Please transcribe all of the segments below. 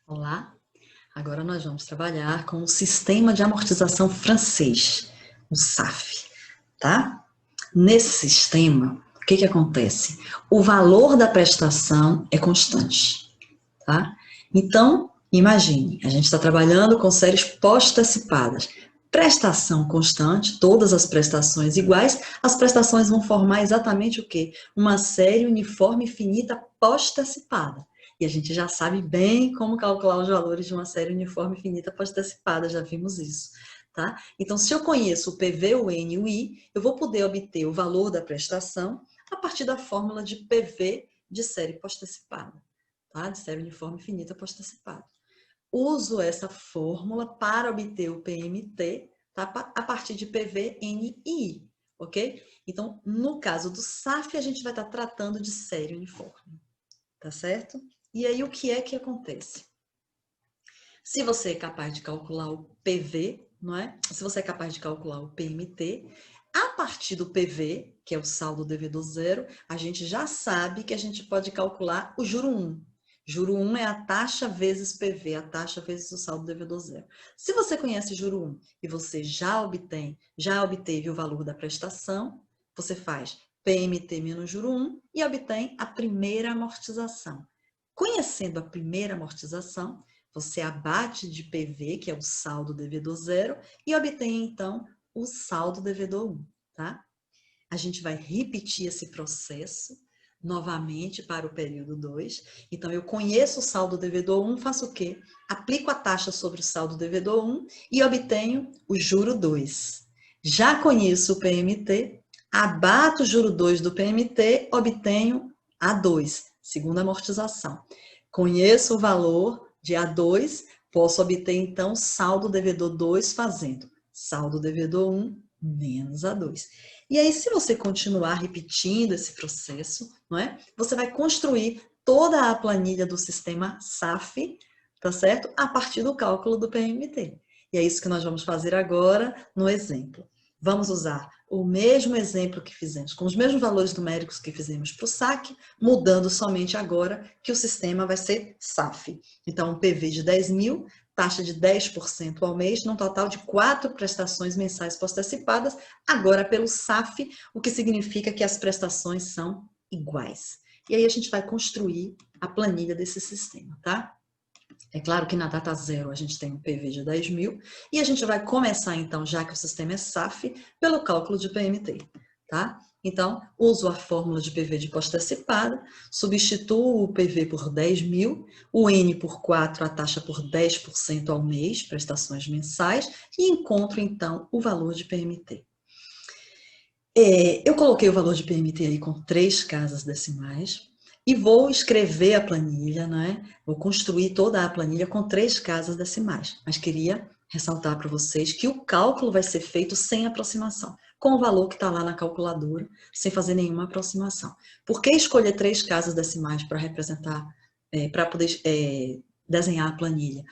Olá, agora nós vamos trabalhar com o Sistema de Amortização Francês, o SAF, tá? Nesse sistema, o que acontece? O valor da prestação é constante, tá? Então, imagine, a gente está trabalhando com séries pós-antecipadas. Prestação constante, todas as prestações iguais, as prestações vão formar exatamente o quê? Uma série uniforme finita pós-antecipada. E a gente já sabe bem como calcular os valores de uma série uniforme finita pós-antecipada, já vimos isso, tá? Então, se eu conheço o PV, o N e o I, eu vou poder obter o valor da prestação a partir da fórmula de PV de série pós-antecipada, tá? De série uniforme finita pós-antecipada. Uso essa fórmula para obter o PMT, tá? A partir de PV, N e I, ok? Então, no caso do SAF, a gente vai estar tratando de série uniforme, tá certo? E aí, o que é que acontece? Se você é capaz de calcular o PV, não é? Se você é capaz de calcular o PMT, a partir do PV, que é o saldo devedor zero, a gente já sabe que a gente pode calcular o juro 1. Juro 1 é a taxa vezes PV, a taxa vezes o saldo devedor zero. Se você conhece juro 1 e você já obteve o valor da prestação, você faz PMT menos juro 1 e obtém a primeira amortização. Conhecendo a primeira amortização, você abate de PV, que é o saldo devedor zero, e obtém, então, o saldo devedor 1, tá? A gente vai repetir esse processo novamente para o período 2. Então, eu conheço o saldo devedor 1, faço o quê? Aplico a taxa sobre o saldo devedor 1 e obtenho o juro 2. Já conheço o PMT, abato o juro 2 do PMT, obtenho A2, segunda amortização. Conheço o valor de A2, posso obter, então, saldo devedor 2 fazendo saldo devedor 1 menos A2. E aí, se você continuar repetindo esse processo, não é? Você vai construir toda a planilha do sistema SAF, tá certo? A partir do cálculo do PMT. E é isso que nós vamos fazer agora no exemplo. Vamos usar o mesmo exemplo que fizemos, com os mesmos valores numéricos que fizemos para o saque, mudando somente agora que o sistema vai ser SAF. Então, um PV de 10 mil, taxa de 10% ao mês, num total de 4 prestações mensais pós-antecipadas, agora pelo SAF, o que significa que as prestações são iguais. E aí a gente vai construir a planilha desse sistema, tá? É claro que na data zero a gente tem um PV de 10 mil e a gente vai começar então, já que o sistema é SAF, pelo cálculo de PMT, tá? Então, uso a fórmula de PV de pós-antecipada, substituo o PV por 10 mil, o N por 4, a taxa por 10% ao mês, prestações mensais, e encontro então o valor de PMT. Eu coloquei o valor de PMT aí com 3 casas decimais e vou escrever a planilha, né? Vou construir toda a planilha com 3 casas decimais, mas queria ressaltar para vocês que o cálculo vai ser feito sem aproximação, com o valor que está lá na calculadora, sem fazer nenhuma aproximação. Por que escolher 3 casas decimais para representar, para poder desenhar a planilha?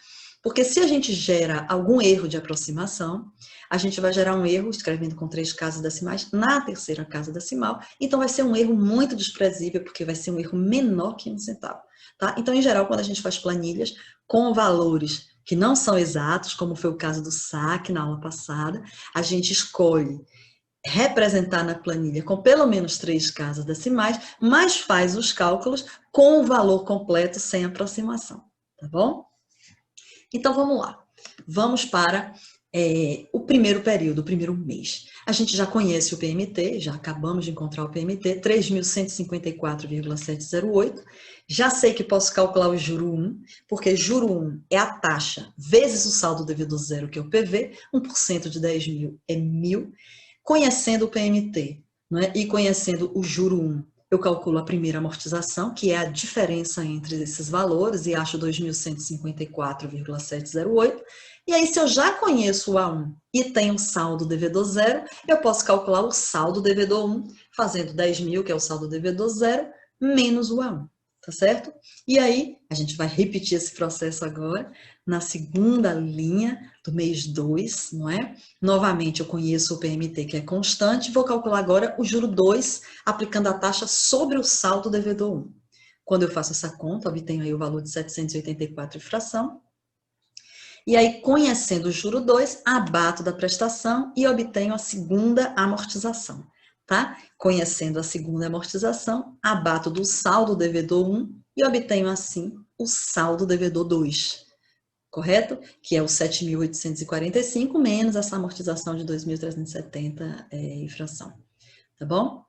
Porque se a gente gera algum erro de aproximação, a gente vai gerar um erro escrevendo com 3 casas decimais na terceira casa decimal, então vai ser um erro muito desprezível, porque vai ser um erro menor que 1 centavo. Tá? Então, em geral, quando a gente faz planilhas com valores que não são exatos, como foi o caso do saque na aula passada, a gente escolhe representar na planilha com pelo menos 3 casas decimais, mas faz os cálculos com o valor completo sem aproximação, tá bom? Então, vamos lá. Vamos para o primeiro período, o primeiro mês. A gente já conhece o PMT, já acabamos de encontrar o PMT, 3.154,708. Já sei que posso calcular o juro 1, porque juro 1 é a taxa vezes o saldo devedor zero, que é o PV, 1% de 10 mil é 1.000. Conhecendo o PMT, não é? E conhecendo o juro 1, eu calculo a primeira amortização, que é a diferença entre esses valores, e acho 2.154,708. E aí, se eu já conheço o A1 e tenho saldo devedor zero, eu posso calcular o saldo devedor 1, fazendo 10 mil, que é o saldo devedor zero, menos o A1, tá certo? E aí, a gente vai repetir esse processo agora, na segunda linha do mês 2, não é? Novamente, eu conheço o PMT, que é constante, vou calcular agora o juro 2, aplicando a taxa sobre o saldo devedor 1. Quando eu faço essa conta, obtenho aí o valor de 784 e fração. E aí, conhecendo o juro 2, abato da prestação e obtenho a segunda amortização, tá? Conhecendo a segunda amortização, abato do saldo devedor 1 e obtenho, assim, o saldo devedor 2, correto? Que é o 7.845 menos essa amortização de 2.370 e fração, tá bom?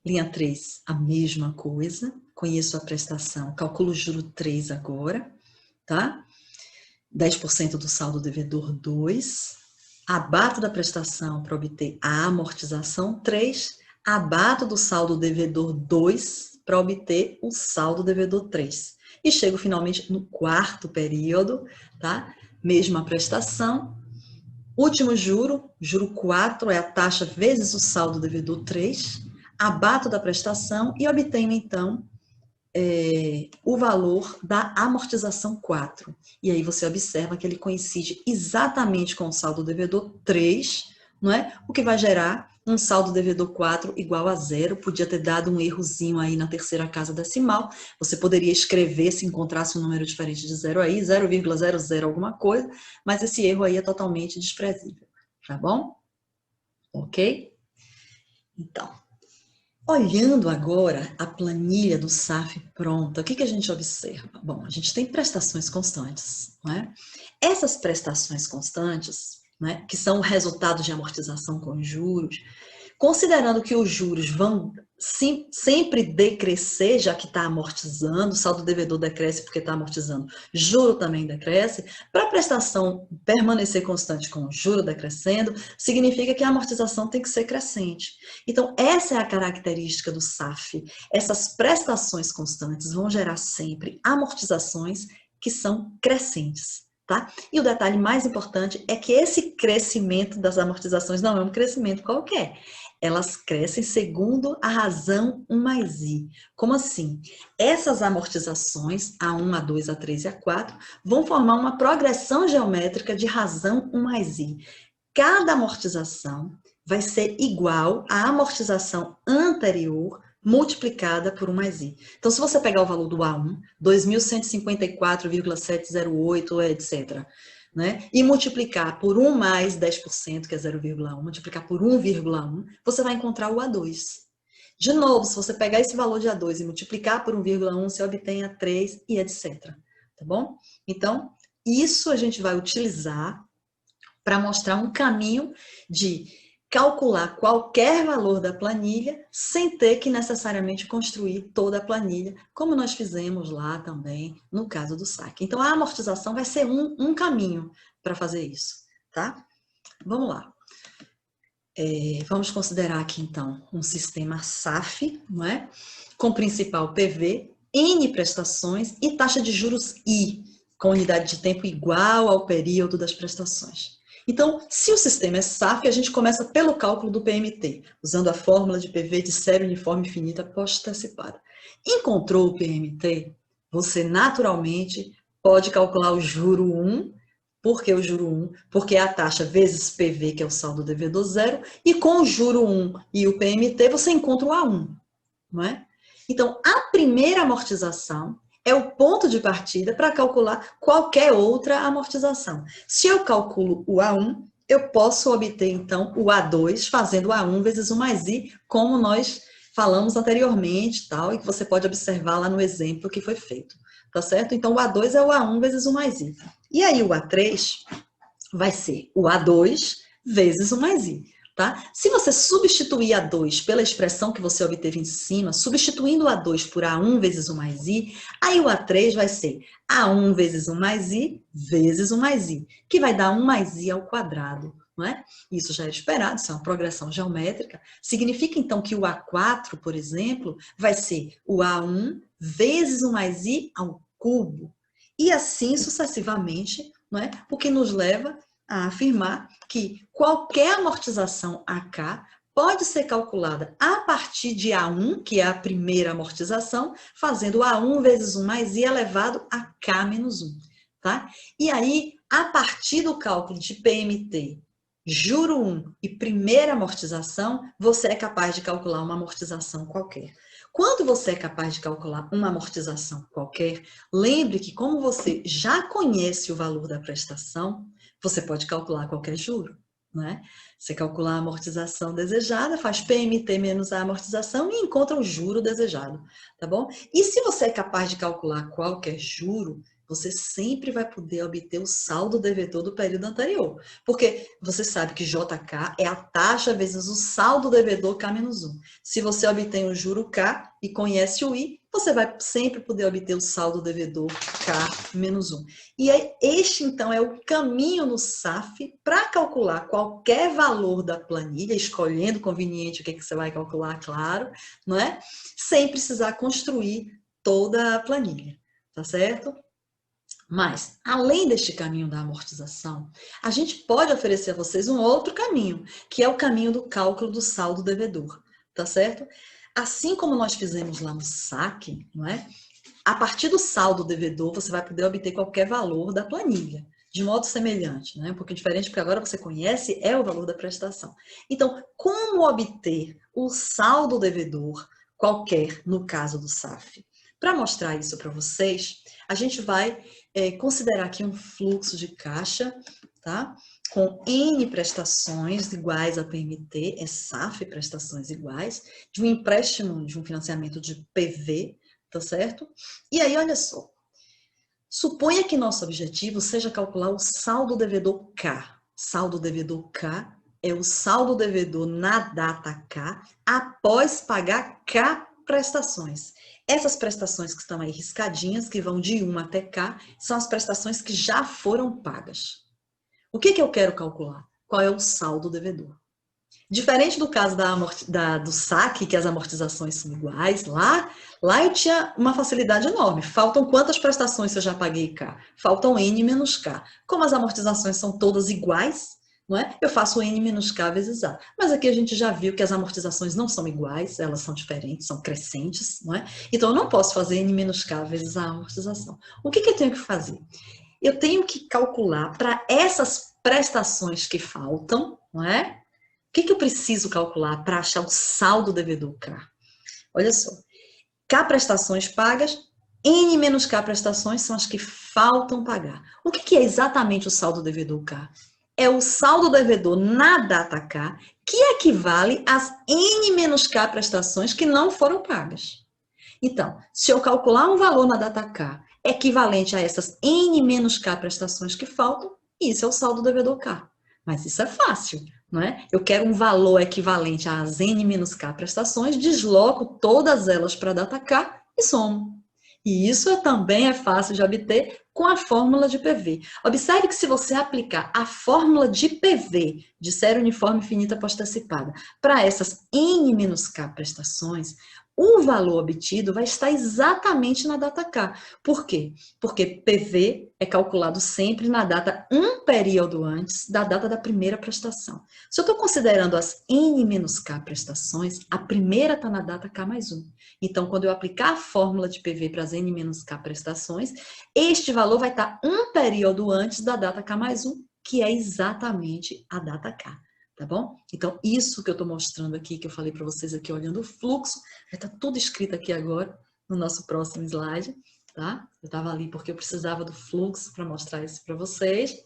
Linha 3, a mesma coisa, conheço a prestação, calculo o juro 3 agora, tá? 10% do saldo devedor 2, abato da prestação para obter a amortização 3, abato do saldo devedor 2 para obter o saldo devedor 3. E chego finalmente no quarto período, tá? Mesma prestação, último juro, juro 4 é a taxa vezes o saldo devedor 3, abato da prestação e obtenho então o valor da amortização 4. E aí você observa que ele coincide exatamente com o saldo devedor 3, não é? O que vai gerar um saldo devedor 4 igual a 0. Podia ter dado um errozinho aí na terceira casa decimal. Você poderia escrever, se encontrasse um número diferente de 0 aí, 0,00 alguma coisa, mas esse erro aí é totalmente desprezível, tá bom? Ok? Então, olhando agora a planilha do SAF pronta, o que a gente observa? Bom, a gente tem prestações constantes, não é? Essas prestações constantes, né, que são o resultado de amortização com juros, considerando que os juros vão sempre decrescer, já que está amortizando, o saldo devedor decresce porque está amortizando, juro também decresce, para a prestação permanecer constante com o juro decrescendo, significa que a amortização tem que ser crescente. Então, essa é a característica do SAF. Essas prestações constantes vão gerar sempre amortizações que são crescentes. Tá? E o detalhe mais importante é que esse crescimento das amortizações não é um crescimento qualquer. Elas crescem segundo a razão 1 mais I. Como assim? Essas amortizações, A1, A2, A3 e A4, vão formar uma progressão geométrica de razão 1 mais I. Cada amortização vai ser igual à amortização anterior multiplicada por 1 mais I. Então, se você pegar o valor do A1, 2.154,708, etc., né, e multiplicar por 1 mais 10%, que é 0,1, multiplicar por 1,1, você vai encontrar o A2. De novo, se você pegar esse valor de A2 e multiplicar por 1,1, você obtém A3 e etc. Tá bom? Então, isso a gente vai utilizar para mostrar um caminho de calcular qualquer valor da planilha sem ter que necessariamente construir toda a planilha, como nós fizemos lá também no caso do saque. Então, a amortização vai ser um caminho para fazer isso, tá? Vamos lá. Vamos considerar aqui, então, um sistema SAF, não é? Com principal PV, N prestações e taxa de juros I, com unidade de tempo igual ao período das prestações. Então, se o sistema é SAF, a gente começa pelo cálculo do PMT, usando a fórmula de PV de série uniforme finita pós-antecipada. Encontrou o PMT, você naturalmente pode calcular o juro 1, porque o juro 1, porque é a taxa vezes PV, que é o saldo devedor zero, e com o juro 1 e o PMT você encontra o A1, não é? Então, a primeira amortização é o ponto de partida para calcular qualquer outra amortização. Se eu calculo o A1, eu posso obter, então, o A2 fazendo A1 vezes 1 mais I, como nós falamos anteriormente, tal, e que você pode observar lá no exemplo que foi feito, tá certo? Então, o A2 é o A1 vezes 1 mais I. E aí, o A3 vai ser o A2 vezes 1 mais I. Tá? Se você substituir A2 pela expressão que você obteve em cima, substituindo o A2 por A1 vezes 1 mais I, aí o A3 vai ser A1 vezes 1 mais I vezes 1 mais I, que vai dar 1 mais I ao quadrado, não é? Isso já era esperado, isso é uma progressão geométrica. Significa, então, que o A4, por exemplo, vai ser o A1 vezes 1 mais I ao cubo. E assim sucessivamente, não é? O que nos leva a afirmar que qualquer amortização AK pode ser calculada a partir de A1, que é a primeira amortização, fazendo A1 vezes 1 mais I elevado a K menos 1. Tá? E aí, a partir do cálculo de PMT, juro 1 e primeira amortização, você é capaz de calcular uma amortização qualquer. Quando você é capaz de calcular uma amortização qualquer, lembre que como você já conhece o valor da prestação, você pode calcular qualquer juro, não é? Você calcula a amortização desejada, faz PMT menos a amortização e encontra o juro desejado, tá bom? E se você é capaz de calcular qualquer juro, você sempre vai poder obter o saldo devedor do período anterior. Porque você sabe que JK é a taxa vezes o saldo devedor K-1. Se você obtém o juro K e conhece o I, você vai sempre poder obter o saldo devedor K-1. E este, então, é o caminho no SAF para calcular qualquer valor da planilha, escolhendo conveniente o que você vai calcular, claro, não é? Sem precisar construir toda a planilha, tá certo? Mas, além deste caminho da amortização, a gente pode oferecer a vocês um outro caminho, que é o caminho do cálculo do saldo devedor, tá certo? Assim como nós fizemos lá no saque, não é? A partir do saldo devedor, você vai poder obter qualquer valor da planilha, de modo semelhante, né? Um pouquinho diferente, porque agora você conhece, é o valor da prestação. Então, como obter o saldo devedor qualquer no caso do SAF? Para mostrar isso para vocês, a gente vai considerar aqui um fluxo de caixa, tá? Com N prestações iguais a PMT, é SAF, prestações iguais, de um empréstimo, de um financiamento de PV, tá certo? E aí, olha só, suponha que nosso objetivo seja calcular o saldo devedor K. Saldo devedor K é o saldo devedor na data K após pagar K prestações. Essas prestações que estão aí riscadinhas, que vão de 1 até K, são as prestações que já foram pagas. O que eu quero calcular? Qual é o saldo devedor? Diferente do caso do saque, que as amortizações são iguais, lá eu tinha uma facilidade enorme. Faltam quantas prestações eu já paguei K? Faltam N menos K. Como as amortizações são todas iguais, não é? Eu faço N menos K vezes A. Mas aqui a gente já viu que as amortizações não são iguais, elas são diferentes, são crescentes, não é? Então eu não posso fazer N menos K vezes a amortização. O que eu tenho que fazer? Eu tenho que calcular para essas prestações que faltam, não é? O que eu preciso calcular para achar o saldo devedor K? Olha só, K prestações pagas, N menos K prestações são as que faltam pagar. O que é exatamente o saldo devedor K? É o saldo devedor na data K, que equivale às N menos K prestações que não foram pagas. Então, se eu calcular um valor na data K equivalente a essas N menos K prestações que faltam, isso é o saldo devedor K. Mas isso é fácil, não é? Eu quero um valor equivalente às N menos K prestações, desloco todas elas para a data K e somo. E isso também é fácil de obter com a fórmula de PV. Observe que se você aplicar a fórmula de PV, de série uniforme finita postantecipada, para essas N menos K prestações, o valor obtido vai estar exatamente na data K. Por quê? Porque PV é calculado sempre na data um período antes da data da primeira prestação. Se eu estou considerando as N menos K prestações, a primeira está na data K mais 1. Então, quando eu aplicar a fórmula de PV para as N menos K prestações, este valor vai estar um período antes da data K mais 1, que é exatamente a data K. Tá bom? Então, isso que eu estou mostrando aqui, que eu falei para vocês aqui, olhando o fluxo, vai estar tudo escrito aqui agora, no nosso próximo slide, tá? Eu estava ali porque eu precisava do fluxo para mostrar isso para vocês.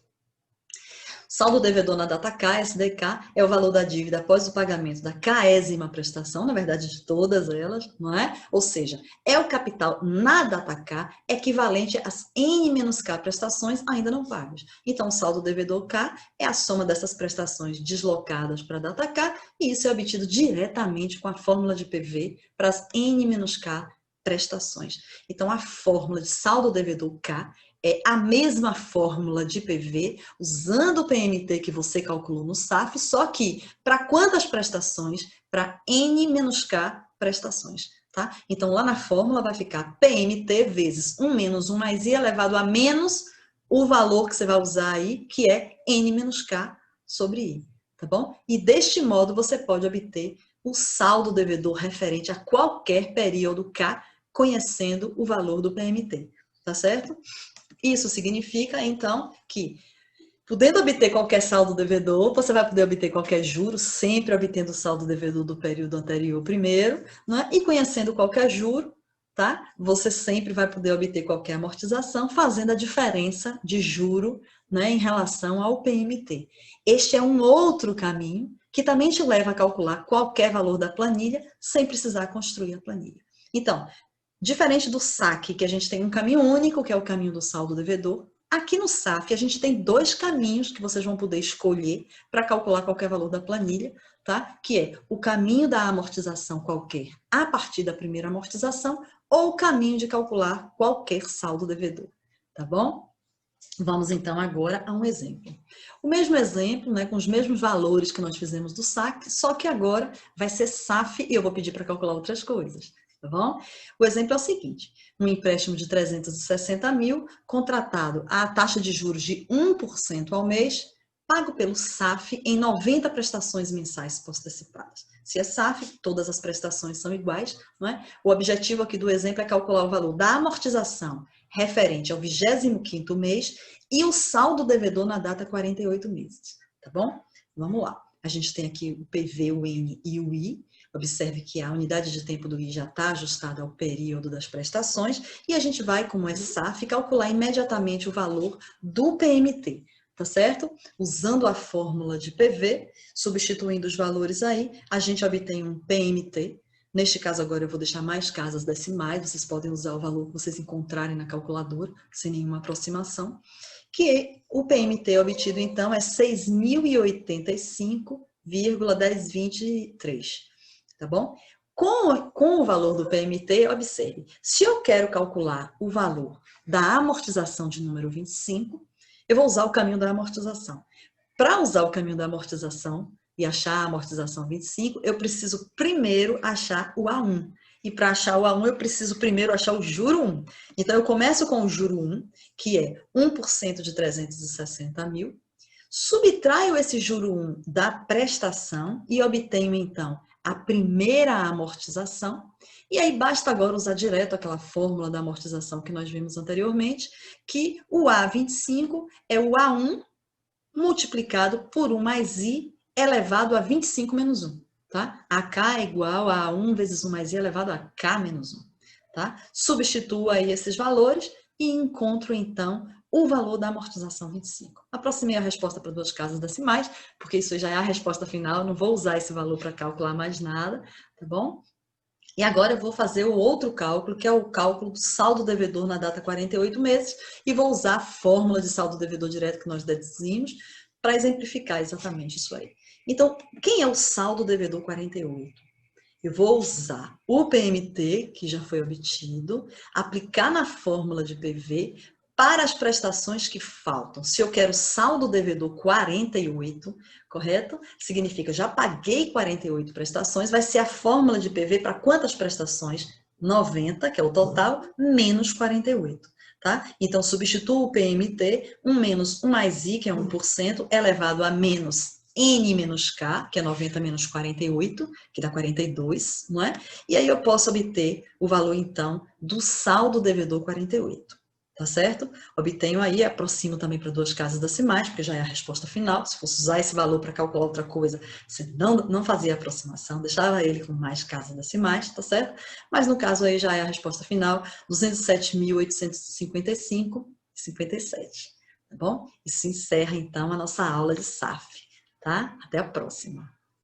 Saldo devedor na data K, SDK, é o valor da dívida após o pagamento da Késima prestação, na verdade de todas elas, não é? Ou seja, é o capital na data K equivalente às N menos K prestações ainda não pagas. Então, o saldo devedor K é a soma dessas prestações deslocadas para a data K e isso é obtido diretamente com a fórmula de PV para as N menos K prestações. Então, a fórmula de saldo devedor K é a mesma fórmula de PV, usando o PMT que você calculou no SAF, só que para quantas prestações? Para N menos K prestações, tá? Então, lá na fórmula vai ficar PMT vezes 1 menos 1 mais I elevado a menos o valor que você vai usar aí, que é N menos K sobre I, tá bom? E deste modo, você pode obter o saldo devedor referente a qualquer período K, conhecendo o valor do PMT, tá certo? Isso significa, então, que Podendo obter qualquer saldo devedor, você vai poder obter qualquer juro, sempre obtendo o saldo devedor do período anterior primeiro, né? E conhecendo qualquer juro, tá? Você sempre vai poder obter qualquer amortização, fazendo a diferença de juro, né, em relação ao PMT. Este é um outro caminho que também te leva a calcular qualquer valor da planilha sem precisar construir a planilha. Então, diferente do saque, que a gente tem um caminho único, que é o caminho do saldo devedor, aqui no SAF a gente tem dois caminhos que vocês vão poder escolher para calcular qualquer valor da planilha, tá? Que é o caminho da amortização qualquer a partir da primeira amortização ou o caminho de calcular qualquer saldo devedor, tá bom? Vamos então agora a um exemplo. O mesmo exemplo, né, com os mesmos valores que nós fizemos do saque, só que agora vai ser SAF e eu vou pedir para calcular outras coisas, tá bom? O exemplo é o seguinte, um empréstimo de 360 mil, contratado à taxa de juros de 1% ao mês, pago pelo SAF em 90 prestações mensais post-antecipadas. Se é SAF, todas as prestações são iguais, não é? O objetivo aqui do exemplo é calcular o valor da amortização referente ao 25º mês e o saldo devedor na data 48 meses, tá bom? Vamos lá. A gente tem aqui o PV, o N e o I. Observe que a unidade de tempo do I já está ajustada ao período das prestações e a gente vai, como é SAF, calcular imediatamente o valor do PMT, tá certo? Usando a fórmula de PV, substituindo os valores aí, a gente obtém um PMT. Neste caso agora eu vou deixar mais casas decimais, vocês podem usar o valor que vocês encontrarem na calculadora, sem nenhuma aproximação, que o PMT obtido então é 6.085,1023, tá bom? Com o valor do PMT, observe, se eu quero calcular o valor da amortização de número 25, eu vou usar o caminho da amortização. Para usar o caminho da amortização e achar a amortização 25, eu preciso primeiro achar o A1. E para achar o A1, eu preciso primeiro achar o juro 1. Então, eu começo com o juro 1, que é 1% de 360 mil, subtraio esse juro 1 da prestação e obtenho, então, a primeira amortização. E aí, basta agora usar direto aquela fórmula da amortização que nós vimos anteriormente, que o A25 é o A1 multiplicado por 1 mais I elevado a 25 menos 1, tá? AK é igual a 1 vezes 1 mais I elevado a K menos 1, tá? Substituo aí esses valores e encontro, então, o valor da amortização 25. Aproximei a resposta para duas casas decimais, porque isso já é a resposta final, não vou usar esse valor para calcular mais nada, tá bom? E agora eu vou fazer o outro cálculo, que é o cálculo do saldo devedor na data 48 meses, e vou usar a fórmula de saldo devedor direto que nós deduzimos para exemplificar exatamente isso aí. Então, quem é o saldo devedor 48? Eu vou usar o PMT, que já foi obtido, aplicar na fórmula de PV para as prestações que faltam. Se eu quero saldo devedor 48, correto? Significa, já paguei 48 prestações, vai ser a fórmula de PV para quantas prestações? 90, que é o total, menos 48. Tá? Então, substituo o PMT, 1 menos 1 mais I, que é 1%, elevado a menos N menos K, que é 90 menos 48, que dá 42, não é? E aí eu posso obter o valor, então, do saldo devedor 48, tá certo? Obtenho aí, aproximo também para duas casas decimais, porque já é a resposta final. Se fosse usar esse valor para calcular outra coisa, você não fazia a aproximação, deixava ele com mais casas decimais, tá certo? Mas no caso aí já é a resposta final, 207.855,57, tá bom? Isso encerra, então, a nossa aula de SAF. Tá? Até a próxima.